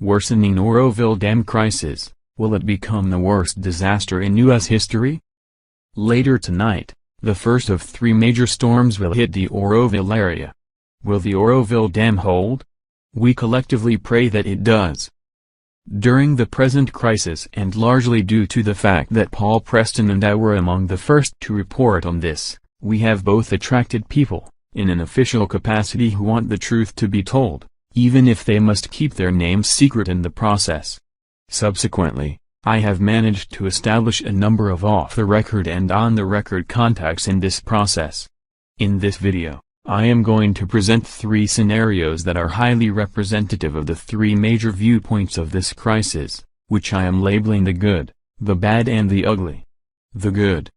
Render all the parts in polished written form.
Worsening Oroville Dam crisis, will it become the worst disaster in U.S. history? Later tonight, the first of 3 major storms will hit the Oroville area. Will the Oroville Dam hold? We collectively pray that it does. During the present crisis, and largely due to the fact that Paul Preston and I were among the first to report on this, we have both attracted people, in an official capacity, who want the truth to be told, even if they must keep their names secret in the process. Subsequently, I have managed to establish a number of off-the-record and on-the-record contacts in this process. In this video, I am going to present 3 scenarios that are highly representative of the 3 major viewpoints of this crisis, which I am labeling the good, the bad and the ugly. The good.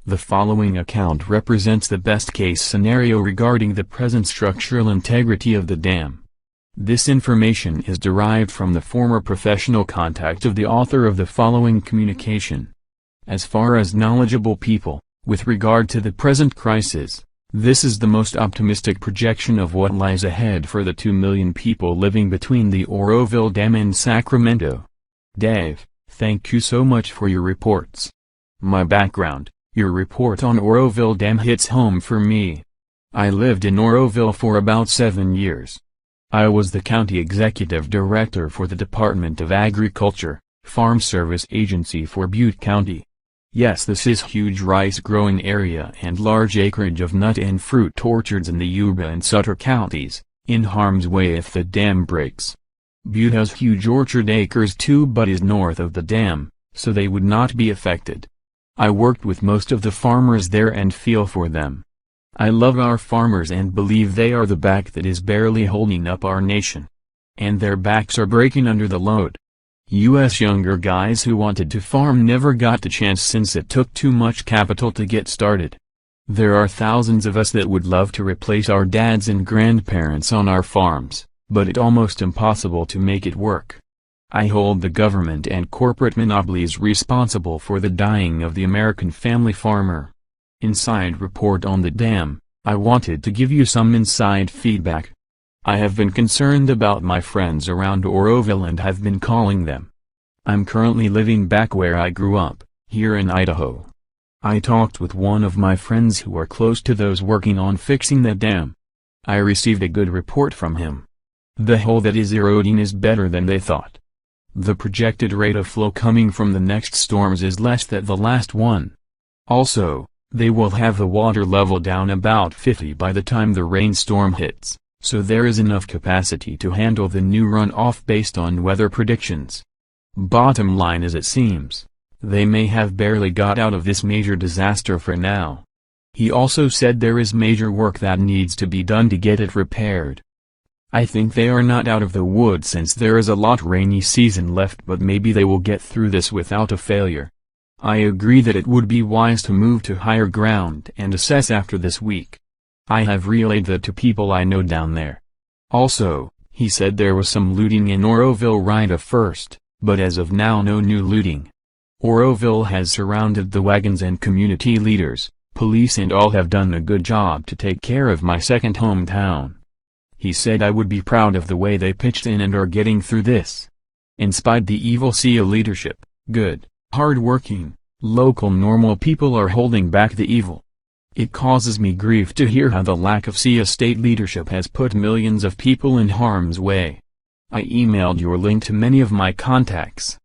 The following account represents the best-case scenario regarding the present structural integrity of the dam. This information is derived from the former professional contact of the author of the following communication. As far as knowledgeable people, with regard to the present crisis, this is the most optimistic projection of what lies ahead for the 2 million people living between the Oroville Dam and Sacramento. Dave, thank you so much for your reports. My background: your report on Oroville Dam hits home for me. I lived in Oroville for about 7 years. I was the county executive director for the Department of Agriculture, Farm Service Agency for Butte County. Yes, this is huge rice-growing area and large acreage of nut and fruit orchards in the Yuba and Sutter counties, in harm's way if the dam breaks. Butte has huge orchard acres too, but is north of the dam, so they would not be affected. I worked with most of the farmers there and feel for them. I love our farmers and believe they are the back that is barely holding up our nation. And their backs are breaking under the load. U.S. younger guys who wanted to farm never got the chance since it took too much capital to get started. There are thousands of us that would love to replace our dads and grandparents on our farms, but it's almost impossible to make it work. I hold the government and corporate monopolies responsible for the dying of the American family farmer. Inside report on the dam. I wanted to give you some inside feedback. I have been concerned about my friends around Oroville and have been calling them. I'm currently living back where I grew up, here in Idaho. I talked with one of my friends who are close to those working on fixing the dam. I received a good report from him. The hole that is eroding is better than they thought. The projected rate of flow coming from the next storms is less than the last one. Also, they will have the water level down about 50 by the time the rainstorm hits, so there is enough capacity to handle the new runoff based on weather predictions. Bottom line is, it seems, they may have barely got out of this major disaster for now. He also said there is major work that needs to be done to get it repaired. I think they are not out of the woods since there is a lot rainy season left, but maybe they will get through this without a failure. I agree that it would be wise to move to higher ground and assess after this week. I have relayed that to people I know down there. Also, he said there was some looting in Oroville right at first, but as of now no new looting. Oroville has surrounded the wagons and community leaders, police and all have done a good job to take care of my second hometown. He said I would be proud of the way they pitched in and are getting through this. In spite the evil SEA leadership, good, hard-working, local normal people are holding back the evil. It causes me grief to hear how the lack of SEA state leadership has put millions of people in harm's way. I emailed your link to many of my contacts.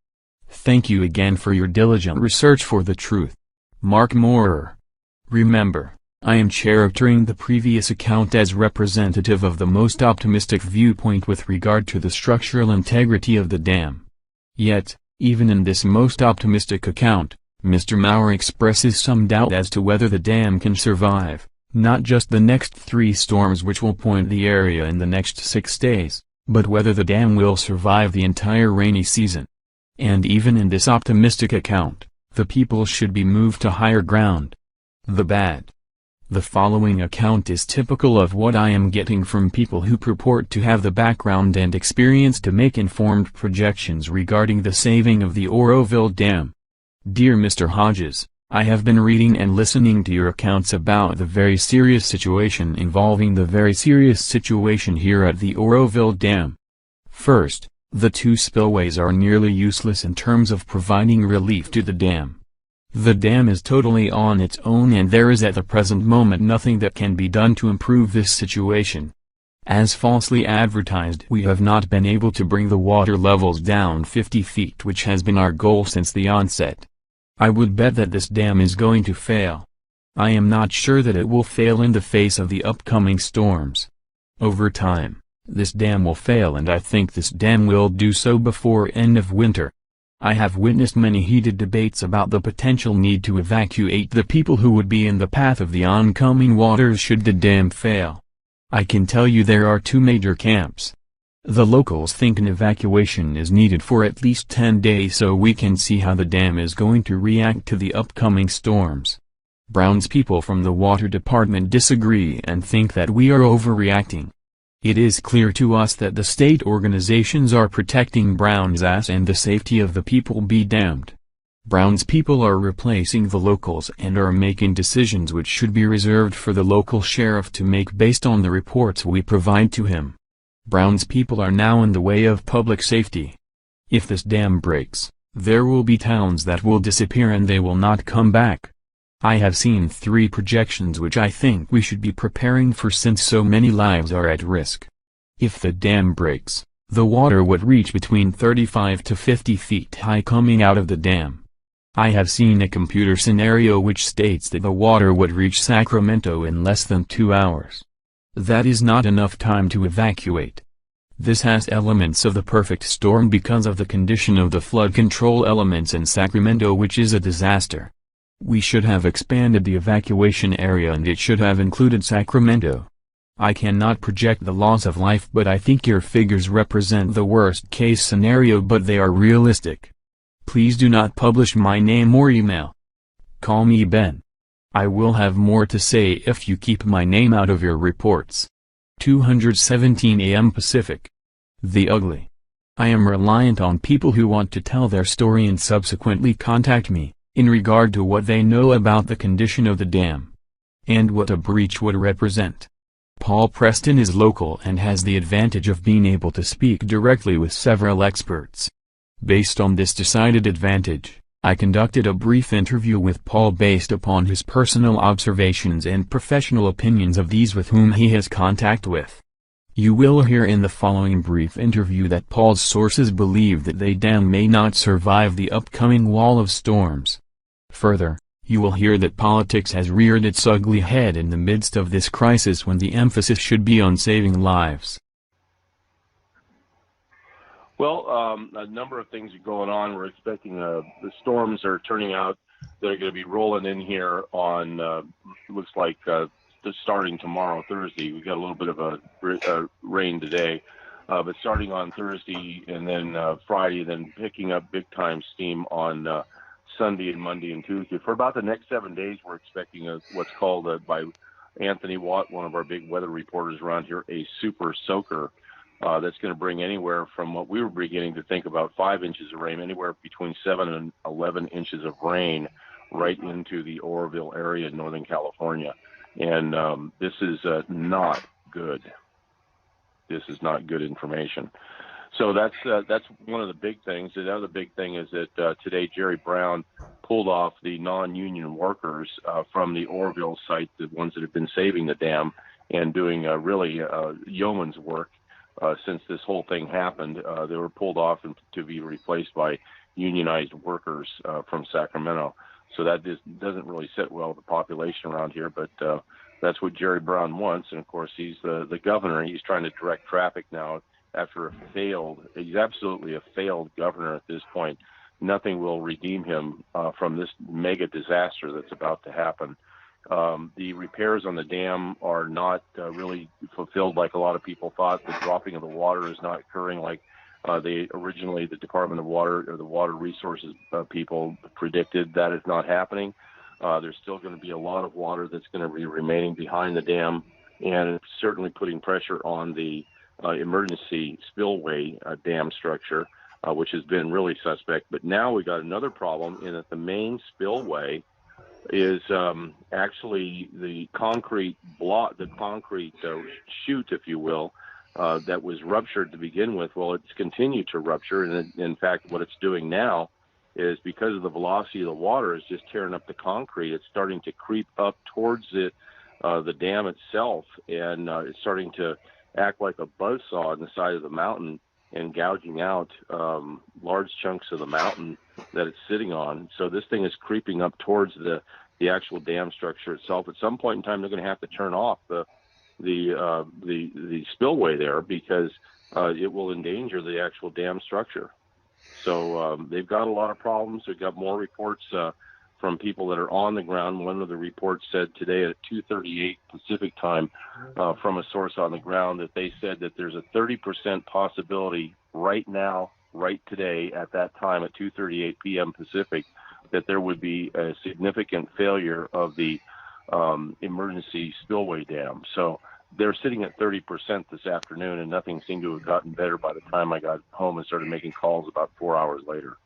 Thank you again for your diligent research for the truth. Mark Moorer. Remember, I am charactering the previous account as representative of the most optimistic viewpoint with regard to the structural integrity of the dam. Yet, even in this most optimistic account, Mr. Maurer expresses some doubt as to whether the dam can survive, not just the next 3 storms which will point the area in the next 6 days, but whether the dam will survive the entire rainy season. And even in this optimistic account, the people should be moved to higher ground. The bad. The following account is typical of what I am getting from people who purport to have the background and experience to make informed projections regarding the saving of the Oroville Dam. Dear Mr. Hodges, I have been reading and listening to your accounts about the very serious situation involving the very serious situation here at the Oroville Dam. First, The two spillways are nearly useless in terms of providing relief to the dam. The dam is totally on its own and there is at the present moment nothing that can be done to improve this situation. As falsely advertised, we have not been able to bring the water levels down 50 feet, which has been our goal since the onset. I would bet that this dam is going to fail. I am not sure that it will fail in the face of the upcoming storms. Over time, this dam will fail, and I think this dam will do so before end of winter. I have witnessed many heated debates about the potential need to evacuate the people who would be in the path of the oncoming waters should the dam fail. I can tell you there are two major camps. The locals think an evacuation is needed for at least 10 days so we can see how the dam is going to react to the upcoming storms. Brown's people from the water department disagree and think that we are overreacting. It is clear to us that the state organizations are protecting Brown's ass and the safety of the people be damned. Brown's people are replacing the locals and are making decisions which should be reserved for the local sheriff to make based on the reports we provide to him. Brown's people are now in the way of public safety. If this dam breaks, there will be towns that will disappear and they will not come back. I have seen 3 projections which I think we should be preparing for since so many lives are at risk. If the dam breaks, the water would reach between 35 to 50 feet high coming out of the dam. I have seen a computer scenario which states that the water would reach Sacramento in less than 2 hours. That is not enough time to evacuate. This has elements of the perfect storm because of the condition of the flood control elements in Sacramento, which is a disaster. We should have expanded the evacuation area and it should have included Sacramento. I cannot project the loss of life, but I think your figures represent the worst case scenario, but they are realistic. Please do not publish my name or email. Call me Ben. I will have more to say if you keep my name out of your reports. 2:17 a.m. Pacific. The Ugly. I am reliant on people who want to tell their story and subsequently contact me, in regard to what they know about the condition of the dam, and what a breach would represent. Paul Preston is local and has the advantage of being able to speak directly with several experts. Based on this decided advantage, I conducted a brief interview with Paul based upon his personal observations and professional opinions of these with whom he has contact with. You will hear in the following brief interview that Paul's sources believe that the dam may not survive the upcoming wall of storms. Further, you will hear that politics has reared its ugly head in the midst of this crisis when the emphasis should be on saving lives. Well, a number of things are going on. We're expecting the storms are turning out. They're going to be rolling in here on, looks like starting tomorrow, Thursday. We got a little bit of a rain today, but starting on Thursday and then Friday, then picking up big time steam on Sunday and Monday and Tuesday. For about the next 7 days, we're expecting what's called by Anthony Watt, one of our big weather reporters around here, a super soaker. That's going to bring anywhere from what we were beginning to think about 5 inches of rain, anywhere between 7 and 11 inches of rain right into the Oroville area in Northern California. And this is not good. This is not good information. So that's one of the big things. The other big thing is that today Jerry Brown pulled off the non-union workers from the Oroville site, the ones that have been saving the dam and doing really yeoman's work. Since this whole thing happened, they were pulled off to be replaced by unionized workers from Sacramento. So that doesn't really sit well with the population around here, but that's what Jerry Brown wants. And, of course, he's the governor. He's trying to direct traffic now after he's absolutely a failed governor at this point. Nothing will redeem him from this mega disaster that's about to happen. The repairs on the dam are not really fulfilled like a lot of people thought. The dropping of the water is not occurring like the Department of Water or the Water Resources people predicted. That is not happening. There's still going to be a lot of water that's going to be remaining behind the dam, and it's certainly putting pressure on the emergency spillway dam structure, which has been really suspect. But now we got another problem in that the main spillway is actually the concrete chute, if you will, that was ruptured to begin with. Well, it's continued to rupture, and in fact, what it's doing now is, because of the velocity of the water, is just tearing up the concrete. It's starting to creep up towards it, the dam itself, and it's starting to act like a buzzsaw on the side of the mountain and gouging out large chunks of the mountain that it's sitting on. So this thing is creeping up towards the actual dam structure itself. At some point in time, they're going to have to turn off the spillway there, because it will endanger the actual dam structure. So they've got a lot of problems. We've got more reports from people that are on the ground. One of the reports said today at 2:38 Pacific time from a source on the ground that they said that there's a 30% possibility right now, right today at that time at 2:38 p.m. Pacific, that there would be a significant failure of the emergency spillway dam. So they're sitting at 30% this afternoon, and nothing seemed to have gotten better by the time I got home and started making calls about 4 hours later.